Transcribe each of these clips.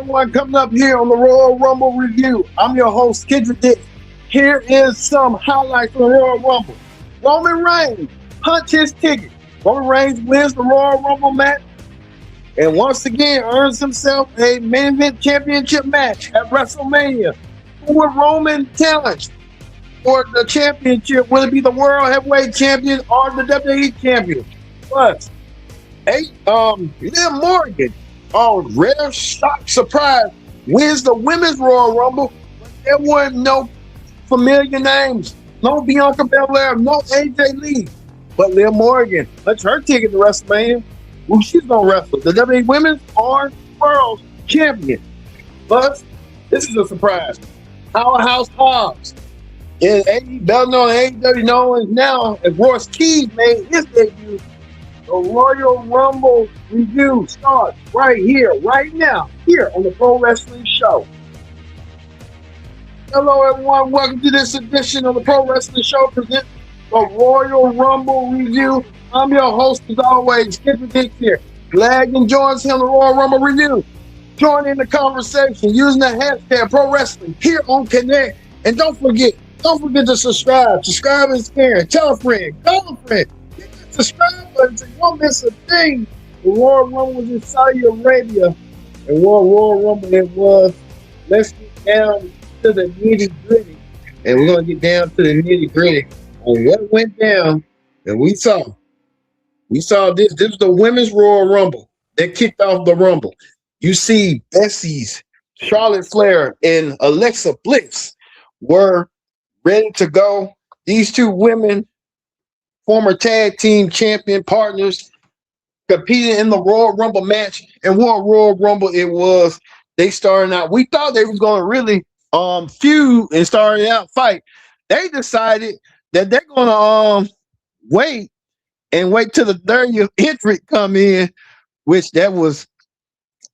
everyone, coming up here on the Royal Rumble Review. I'm your host, Kendrick Dick. Here is some highlights from the Royal Rumble. Roman Reigns punched his ticket. Roman Reigns wins the Royal Rumble match and once again earns himself a main event championship match at WrestleMania. Who would Roman challenge for the championship? Will it be the World Heavyweight Champion or the WWE Champion? Plus, Liv Morgan, rare shock surprise, wins the Women's Royal Rumble. But there were no familiar names. No Bianca Belair, no AJ Lee. But Liv Morgan, that's her ticket to WrestleMania. Who she's going to wrestle? The WWE Women's or World Champion. Plus, this is a surprise. Powerhouse Hobbs, better known as AEW, known now as Royce Keys, made his debut. The Royal Rumble review starts right here, right now, here on the Pro Wrestling Show. Hello, everyone. Welcome to this edition of the Pro Wrestling Show, presents the Royal Rumble review. I'm your host, as always, Kendrick Dick here. Glad you joined us here on the Royal Rumble review. Join in the conversation using the hashtag Pro Wrestling here on Connect. And don't forget to subscribe. Subscribe and share. Tell a friend. Call a friend. Hit that subscribe button so you won't miss a thing. The Royal Rumble was in Saudi Arabia. And what Royal Rumble it was. Let's get down to the nitty gritty. And we're going to get down to the nitty gritty on what went down. And we saw this. This was the Women's Royal Rumble that kicked off the Rumble. You see Bessie's, Charlotte Flair, and Alexa Bliss were ready to go. These two women, former tag team champion partners, competed in the Royal Rumble match. And what Royal Rumble it was, they started out. We thought they was going to really feud and started out fight. They decided that they're going to wait till the 30th entrant come in, which that was,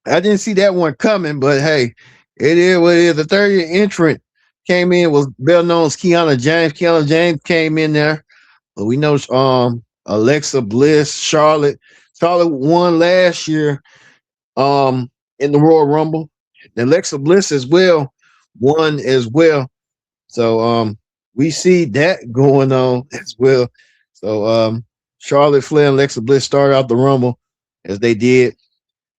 I didn't see that one coming, but hey, it is what it is. The 30th entrant came in, was better known as Kiana James. Kiana James came in there. But we know Alexa Bliss, Charlotte. Charlotte won last year in the Royal Rumble. And Alexa Bliss as well won as well. So we see that going on as well. So Charlotte Flair and Alexa Bliss started out the Rumble as they did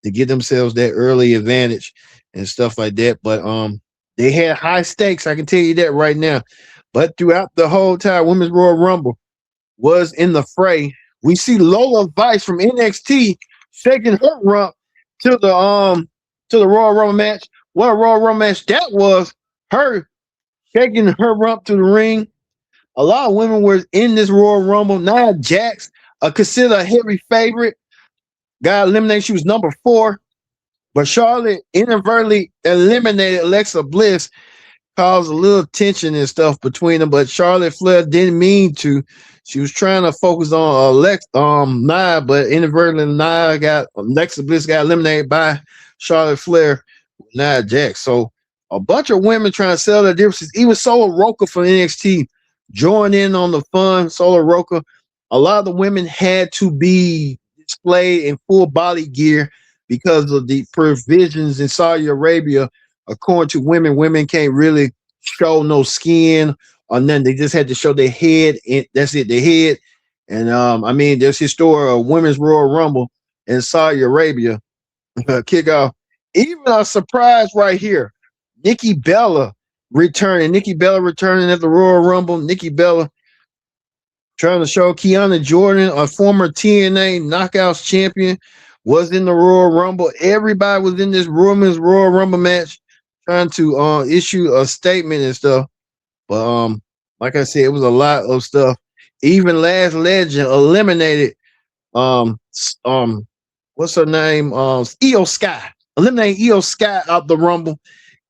to get themselves that early advantage and stuff like that. But they had high stakes, I can tell you that right now. But throughout the whole time, Women's Royal Rumble was in the fray. We see Lola Vice from NXT shaking her rump to the Royal Rumble match. What a Royal Rumble match that was! Her shaking her rump to the ring. A lot of women were in this Royal Rumble. Nia Jax, considered a heavy favorite, got eliminated. She was number 4, but Charlotte inadvertently eliminated Alexa Bliss, caused a little tension and stuff between them. But Charlotte Flair didn't mean to. She was trying to focus on Nia, but inadvertently Alexa Bliss got eliminated by Charlotte Flair, Nia Jax. So a bunch of women trying to sell their differences. Even Solo Roca from NXT joined in on the fun. Solo Roca. A lot of the women had to be displayed in full body gear because of the provisions in Saudi Arabia. According to women can't really show no skin or nothing. They just had to show their head, and that's it, their head. And there's his story of Women's Royal Rumble in Saudi Arabia kickoff. Even a surprise right here. Nikki Bella returning at the Royal Rumble. Nikki Bella trying to show Kiana Jordan, a former TNA Knockouts champion, was in the Royal Rumble. Everybody was in this Women's Royal Rumble match trying to issue a statement and stuff. But like I said, it was a lot of stuff. Even Last Legend eliminated what's her name? Io Sky. Eliminated Io Sky out the Rumble.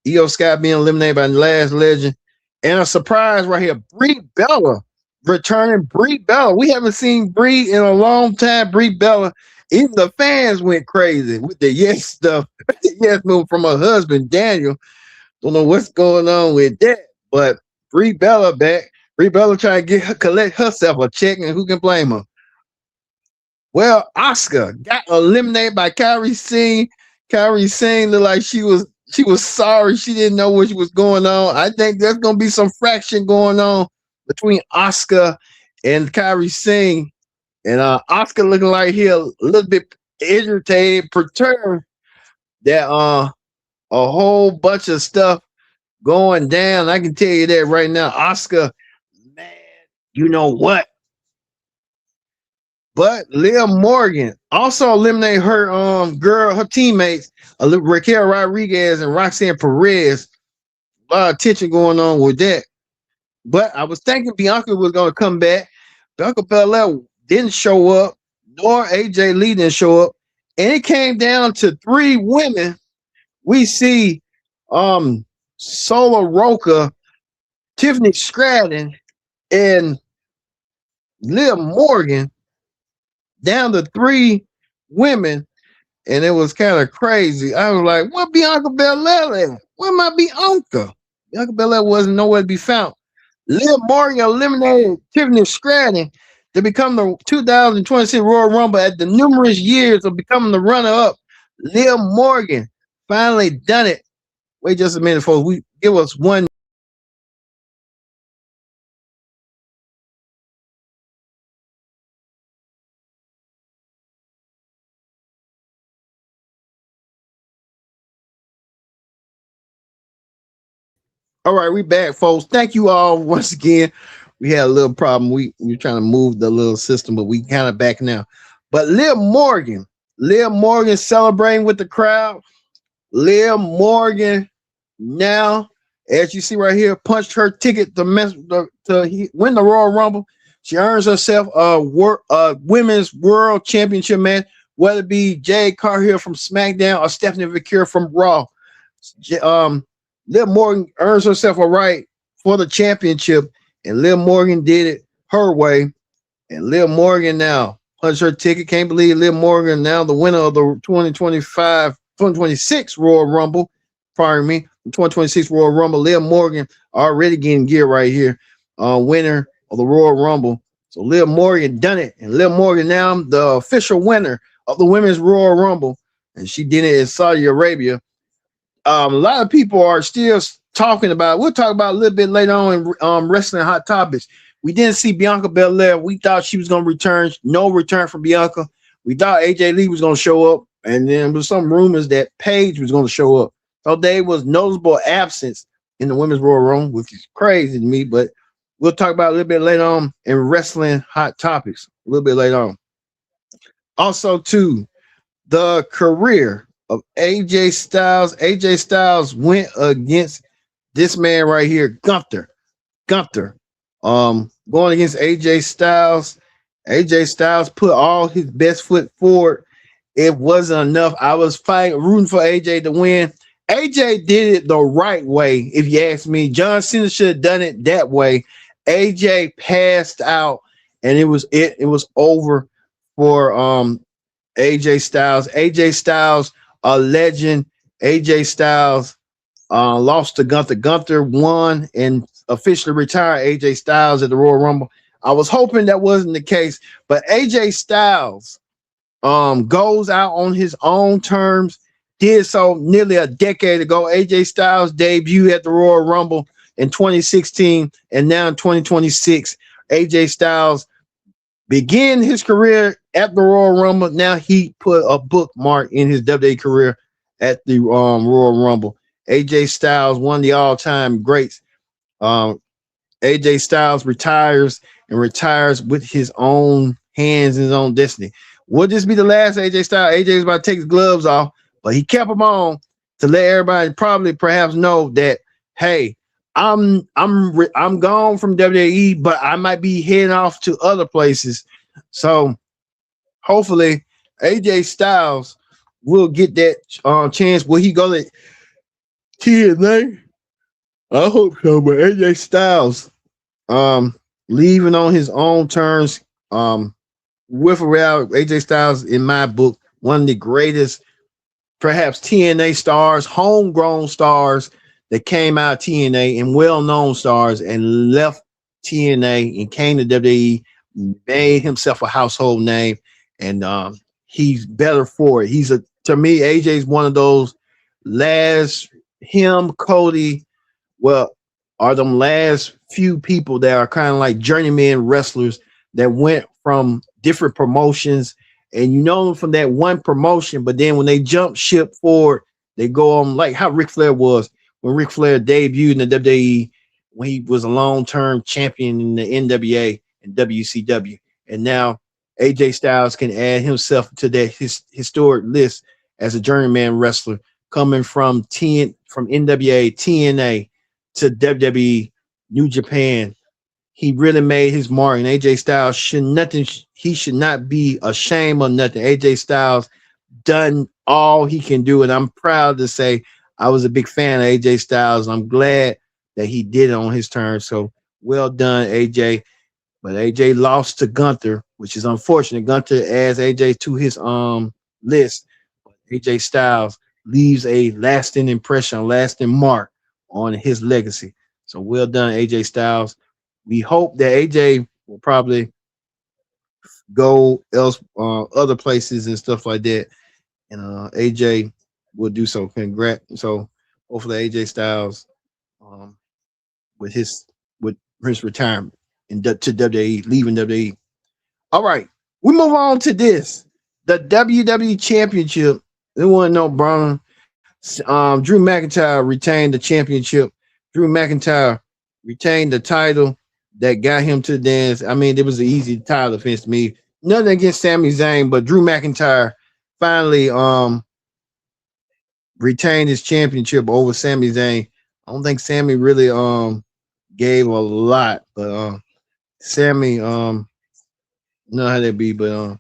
Io Sky being eliminated by Last Legend. And a surprise right here, Brie Bella returning. Brie Bella. We haven't seen Brie in a long time. Brie Bella. Even the fans went crazy with the yes stuff. Yes move from her husband, Daniel. Don't know what's going on with that. But Brie Bella back. Brie Bella trying to collect herself a check, and who can blame her? Well, Asuka got eliminated by Kairi Singh. Kairi Singh looked like she was She was sorry. She didn't know what was going on. I think there's gonna be some fraction going on between Oscar and Kyrie Singh. And Oscar looking like he a little bit irritated, perturbed that a whole bunch of stuff going down. I can tell you that right now. Oscar, man, you know what? But Liv Morgan also eliminated her teammates, Raquel Rodriguez and Roxanne Perez. A lot of tension going on with that. But I was thinking Bianca was going to come back. Bianca Belair didn't show up, nor AJ Lee didn't show up. And it came down to 3 women. We see Sola Roca, Tiffany Stratton, and Liv Morgan, down to 3 women, and it was kind of crazy. I was like, "What Bianca Belair at? Where my Bianca?" Bianca Belair wasn't nowhere to be found. Liv Morgan eliminated Tiffany Stratton to become the 2026 Royal Rumble. At the numerous years of becoming the runner-up, Liv Morgan finally done it. Wait just a minute, folks. We give us one. All right, we back, folks. Thank you all once again. We had a little problem. We were trying to move the little system, but we kind of back now. But Liv Morgan celebrating with the crowd. Liv Morgan now, as you see right here, punched her ticket to win the Royal Rumble. She earns herself a women's world championship match, whether it be Jade Cargill from SmackDown or Stephanie McCure from Raw. Liv Morgan earns herself a right for the championship, and Liv Morgan did it her way. And Liv Morgan now punched her ticket. Can't believe Liv Morgan now the winner of the 2026 Royal Rumble. Pardon me, the 2026 Royal Rumble. Liv Morgan already getting gear right here. Winner of the Royal Rumble. So Liv Morgan done it. And Liv Morgan now the official winner of the Women's Royal Rumble. And she did it in Saudi Arabia. A lot of people are still talking about. We'll talk about a little bit later on in Wrestling Hot Topics. We didn't see Bianca Belair. We thought she was going to return. No return from Bianca. We thought AJ Lee was going to show up, and then there was some rumors that Paige was going to show up. So there was noticeable absence in the Women's Royal Rumble, which is crazy to me. But we'll talk about it a little bit later on in Wrestling Hot Topics. A little bit later on. Also, too, the career of AJ Styles. AJ Styles went against this man right here, Gunther. Going against AJ Styles. AJ Styles put all his best foot forward. It wasn't enough. I was rooting for AJ to win. AJ did it the right way, if you ask me. John Cena should have done it that way. AJ passed out, and it was over for AJ Styles. AJ Styles, a legend. AJ Styles lost to Gunther. Gunther won and officially retired AJ Styles at the Royal Rumble. I was hoping that wasn't the case, but AJ Styles goes out on his own terms. Did so nearly a decade ago. AJ Styles debuted at the Royal Rumble in 2016, and now in 2026, AJ Styles began his career at the Royal Rumble. Now he put a bookmark in his WWE career at the Royal Rumble. AJ Styles, one of the all-time greats. AJ Styles retires with his own hands and his own destiny. Would this be the last AJ Styles? AJ is about to take his gloves off, but he kept them on to let everybody perhaps know that, hey, I'm gone from WWE, but I might be heading off to other places. So hopefully AJ Styles will get that chance. Will he go to TNA? I hope so, but AJ Styles leaving on his own terms, with or without AJ Styles, in my book, one of the greatest, perhaps TNA stars, homegrown stars that came out of TNA, and well-known stars, and left TNA and came to WWE, made himself a household name, and he's better for it. To me, AJ's one of those last him, Cody, well, are them last few people that are kind of like journeyman wrestlers that went from different promotions, and you know them from that one promotion, but then when they jump ship forward, they go on like how Ric Flair was when Ric Flair debuted in the WWE when he was a long-term champion in the NWA and WCW, and now AJ Styles can add himself to that historic list as a journeyman wrestler coming from from NWA, TNA to WWE, New Japan. He really made his mark, and AJ Styles he should not be ashamed of nothing. AJ Styles done all he can do, and I'm proud to say I was a big fan of AJ Styles. I'm glad that he did it on his turn. So well done, AJ. But AJ lost to Gunther, which is unfortunate. Gunther adds AJ to his list. But AJ Styles leaves a lasting impression, a lasting mark on his legacy. So well done, AJ Styles. We hope that AJ will probably go other places and stuff like that. And AJ will do so. Congrats. So hopefully AJ Styles with his retirement to WWE, leaving WWE. All right, we move on to this. The WWE Championship. They want to know, Brian. Drew McIntyre retained the championship. Drew McIntyre retained the title that got him to the dance. I mean, it was an easy title defense to me. Nothing against Sami Zayn, but Drew McIntyre finally retained his championship over Sami Zayn. I don't think Sami really gave a lot, but Sami know how that be, but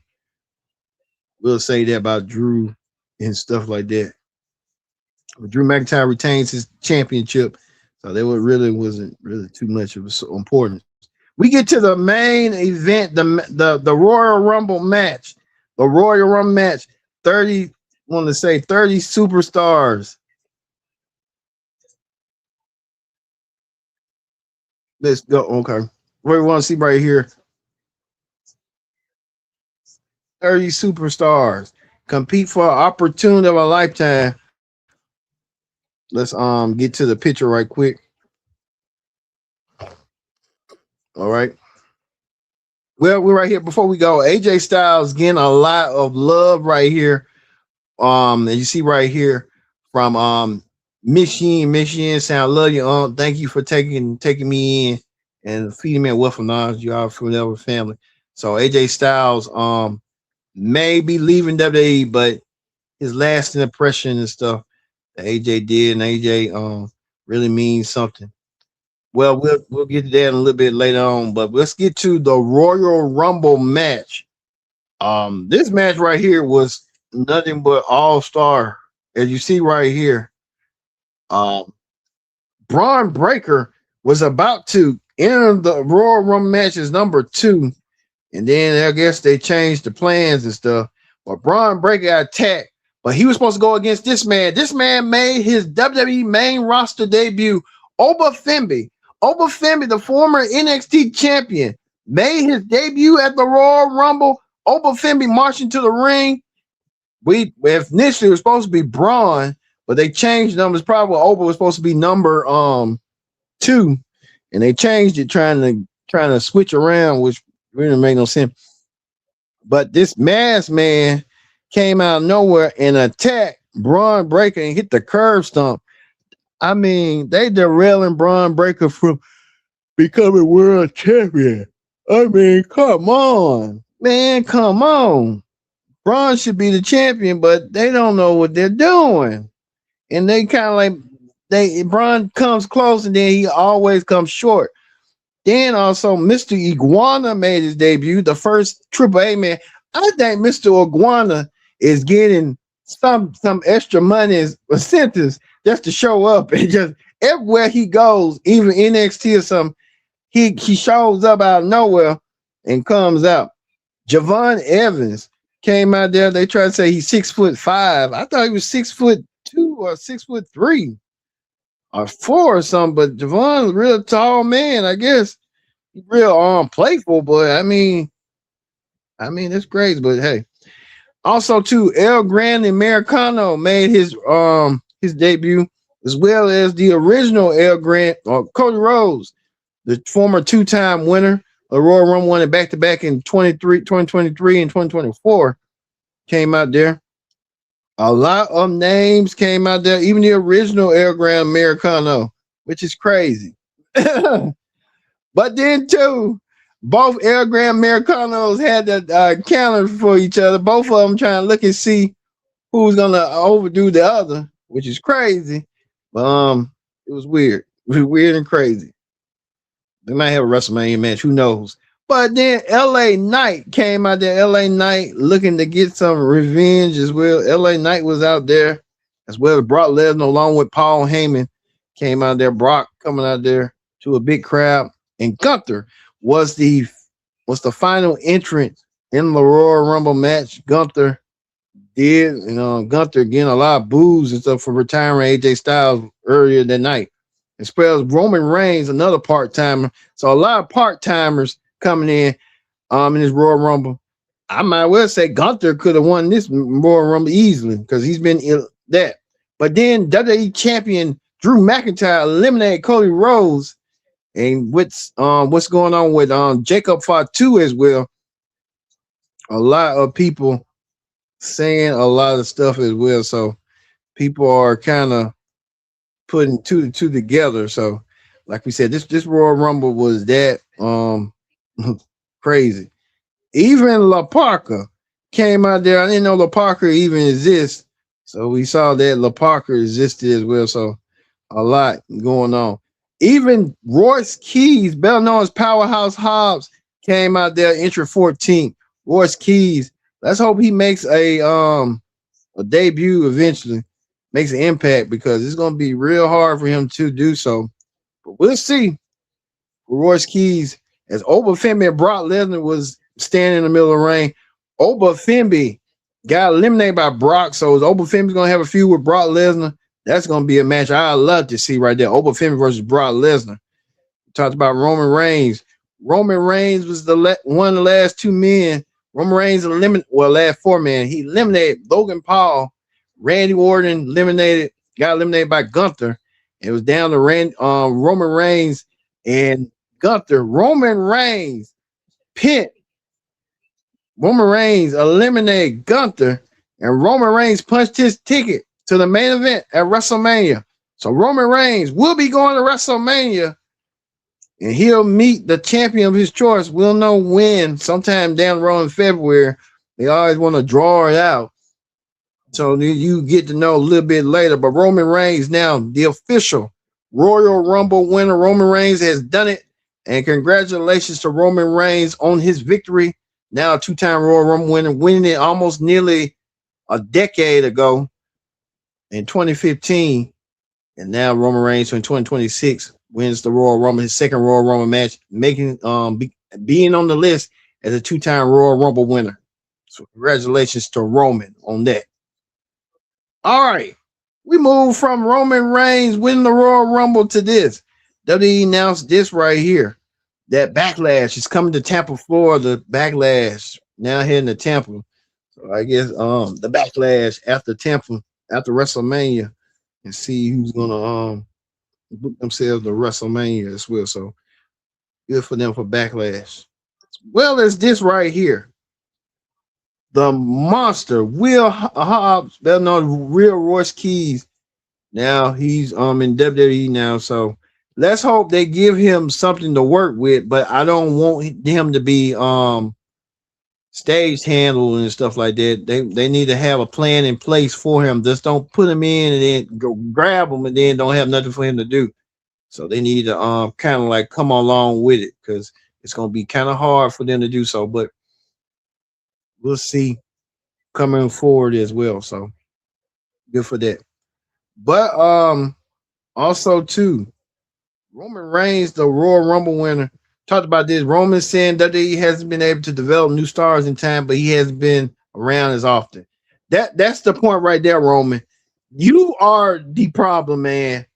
we'll say that about Drew and stuff like that. But Drew McIntyre retains his championship, so that wasn't really too much of so important. We get to the main event, the Royal Rumble match. The Royal Rumble match, 30 superstars. Let's go. Okay. What we want to see right here. 30 superstars compete for an opportunity of a lifetime. Let's get to the picture right quick. All right. Well, we're right here. Before we go, AJ Styles getting a lot of love right here. And you see right here from Michigan saying, I love you, thank you for taking me in and feeding me a wealth of knowledge. You are from the family. So AJ Styles may be leaving WWE, but his lasting impression and stuff that AJ did, and AJ really means something. Well, we'll get to that a little bit later on, but let's get to the Royal Rumble match. This match right here was nothing but all-star. As you see right here, Braun Breaker was about to enter the Royal Rumble match as number 2, and then I guess they changed the plans and stuff. But Braun Breaker got attacked, but he was supposed to go against this man. This man made his WWE main roster debut. Oba Femi, the former NXT champion, made his debut at the Royal Rumble. Oba Femi marching to the ring. Initially it was supposed to be Braun, but they changed numbers. Probably Oba was supposed to be number 2, and they changed it trying to switch around, which really made no sense. But this masked man came out of nowhere and attacked Braun Breaker and hit the curb stomp. I mean, they derailing Braun Breaker from becoming world champion. I mean, come on, man, come on. Braun should be the champion, but they don't know what they're doing. And they kind of like Braun comes close and then he always comes short. Then also Mr. Iguana made his debut, the first AAA man. I think Mr. Iguana is getting some extra money as incentives just to show up, and just everywhere he goes, even NXT or something, he shows up out of nowhere and comes out. Javon Evans came out there. They try to say he's 6'5". I thought he was 6'2" or 6'3" or 4 or something. But Javon's a real tall man. I guess he's real playful, but I mean it's crazy. But hey, also too, El Grande Americano made his debut. as well as the original El Grant or Cody Rhodes, the former two-time winner of Royal Rumble, won it back-to-back in 2023 and 2024, came out there. A lot of names came out there, even the original El Gran Americano, which is crazy. But then, too, both El Gran Americanos had the counter for each other. Both of them trying to look and see who's going to overdo the other, which is crazy. But it was weird. It was weird and crazy. They might have a WrestleMania match. Who knows? But then LA Knight came out there. LA Knight looking to get some revenge as well. LA Knight was out there as well as Brock Lesnar along with Paul Heyman came out there. Brock coming out there to a big crowd. And Gunther was the final entrant in the Royal Rumble match. Gunther did, Gunther getting a lot of boos and stuff for retiring AJ Styles earlier that night. As well as Roman Reigns, another part-timer. So a lot of part-timers coming in this Royal Rumble. I might well say Gunther could have won this Royal Rumble easily because he's been that. But then WWE champion Drew McIntyre eliminated Cody Rhodes. And what's going on with Jacob Fatu as well? A lot of people saying a lot of stuff as well. So people are kind of putting two and two together. So, like we said, this Royal Rumble was that crazy. Even La Parka came out there. I didn't know La Parka even exists. So we saw that La Parka existed as well. So a lot going on. Even Royce Keys, better known as Powerhouse Hobbs, came out there, entry 14th. Royce Keys. Let's hope he makes a debut eventually. Makes an impact because it's going to be real hard for him to do so. But we'll see. Royce Keys, as Oba Femi and Brock Lesnar was standing in the middle of the ring, Oba Femi got eliminated by Brock. So Oba Femi's going to have a feud with Brock Lesnar. That's going to be a match I'd love to see right there. Oba Femi versus Brock Lesnar. We talked about Roman Reigns. Roman Reigns was one of the last two men. Roman Reigns last four men. He eliminated Logan Paul. Randy Orton got eliminated by Gunther. It was down to Roman Reigns and Gunther. Roman Reigns pinned. Roman Reigns eliminated Gunther, and Roman Reigns punched his ticket to the main event at WrestleMania. So Roman Reigns will be going to WrestleMania, and he'll meet the champion of his choice. We'll know when, sometime down the road in February. They always want to draw it out. So you get to know a little bit later. But Roman Reigns now, the official Royal Rumble winner. Roman Reigns has done it. And congratulations to Roman Reigns on his victory. Now a two-time Royal Rumble winner, winning it almost nearly a decade ago in 2015. And now Roman Reigns in 2026 wins the Royal Rumble, his second Royal Rumble match, making being on the list as a two-time Royal Rumble winner. So congratulations to Roman on that. All right, we move from Roman Reigns winning the Royal Rumble to this. WWE announced this right here. That Backlash is coming to Tampa, Florida. Backlash now heading to Tampa. So I guess the Backlash after Tampa, after WrestleMania, and see who's gonna book themselves to WrestleMania as well. So good for them for Backlash. As well as this right here. The monster, Will Hobbs, better known real Royce Keys. Now he's in WWE now. So let's hope they give him something to work with, but I don't want him to be stage handled and stuff like that. They need to have a plan in place for him. Just don't put him in and then go grab him and then don't have nothing for him to do. So they need to kind of like come along with it because it's gonna be kind of hard for them to do so, but we'll see coming forward as well. So good for that. But also too, Roman Reigns, the Royal Rumble winner, talked about this. Roman saying that he hasn't been able to develop new stars in time, but he hasn't been around as often. That's the point right there, Roman. You are the problem, man.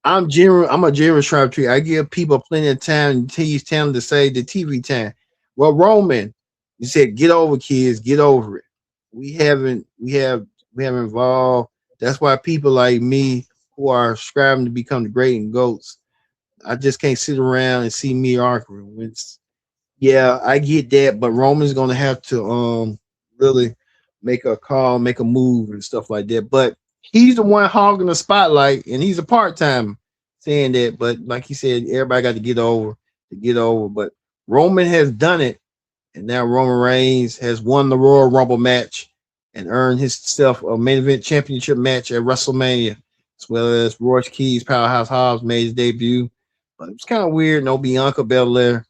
I'm a generous tree. I give people plenty of time and tease time to say the TV time. Well, Roman, you said, get over, kids, get over it. We haven't evolved. That's why people like me who are striving to become the great and goats. I just can't sit around and see mediocrity. Yeah, I get that, but Roman's gonna have to really make a call, make a move and stuff like that. But he's the one hogging the spotlight, and he's a part time saying that. But like he said, everybody got to get over. But Roman has done it, and now Roman Reigns has won the Royal Rumble match and earned himself a main event championship match at WrestleMania, as well as Royce Keys, Powerhouse Hobbs made his debut. But it's kind of weird, no Bianca Belair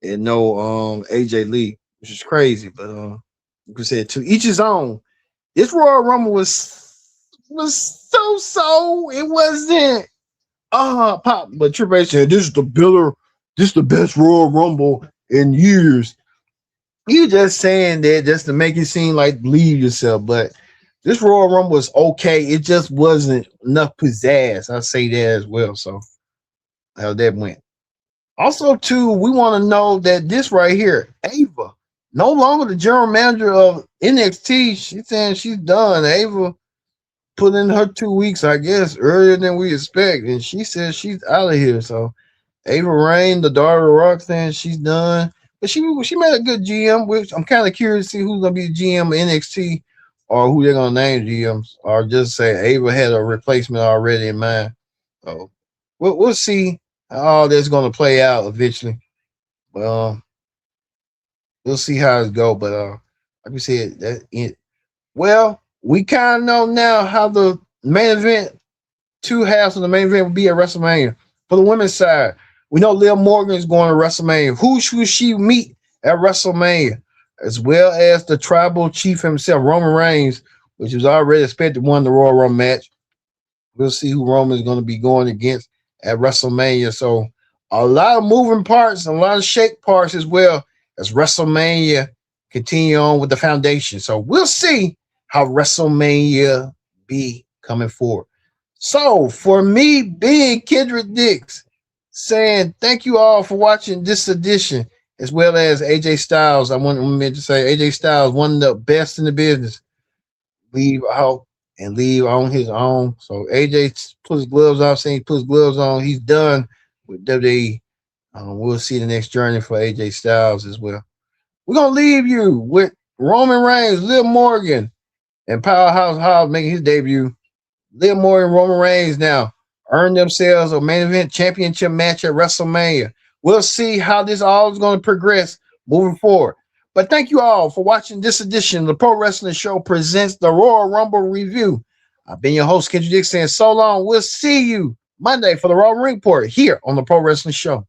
and no AJ Lee, which is crazy. But like I said, to each his own. This Royal Rumble was so. It wasn't pop. But Triple H said this is the best Royal Rumble in years. You just saying that just to make it seem like believe yourself, but this Royal Rumble was okay. It just wasn't enough pizzazz. I'll say that as well. So how that went. Also, too, we want to know that this right here, Ava, no longer the general manager of NXT. She's saying she's done. Ava put in her 2 weeks, I guess, earlier than we expect, and she says she's out of here. So Ava Rain, the daughter of Roxanne, she's done. But she made a good GM, which I'm kind of curious to see who's gonna be the GM of NXT or who they're gonna name GMs, or just say Ava had a replacement already in mind. So we'll see how all that's gonna play out eventually. Well, we'll see how it go. But like we said, well, we kind of know now how the main event, two halves of the main event will be at WrestleMania. For the women's side, we know Liv Morgan is going to WrestleMania. Who should she meet at WrestleMania? As well as the tribal chief himself, Roman Reigns, which is already expected to win the Royal Rumble match. We'll see who Roman is going to be going against at WrestleMania. So a lot of moving parts and a lot of shake parts as well as WrestleMania continue on with the foundation. So we'll see how WrestleMania be coming forward. So for me, Big Kendrick Dix, saying thank you all for watching this edition, as well as AJ Styles. I want to say AJ Styles, one of the best in the business, leave out and leave on his own. So AJ put his gloves off, saying he put his gloves on. He's done with WWE. We'll see the next journey for AJ Styles as well. We're going to leave you with Roman Reigns, Liv Morgan, and Powerhouse Hobbs making his debut. Liv Morgan and Roman Reigns now earn themselves a main event championship match at WrestleMania. We'll see how this all is going to progress moving forward. But thank you all for watching this edition of the Pro Wrestling Show presents the Royal Rumble Review. I've been your host, Kendrick Dix, saying so long. We'll see you Monday for the Raw Ring Report here on the Pro Wrestling Show.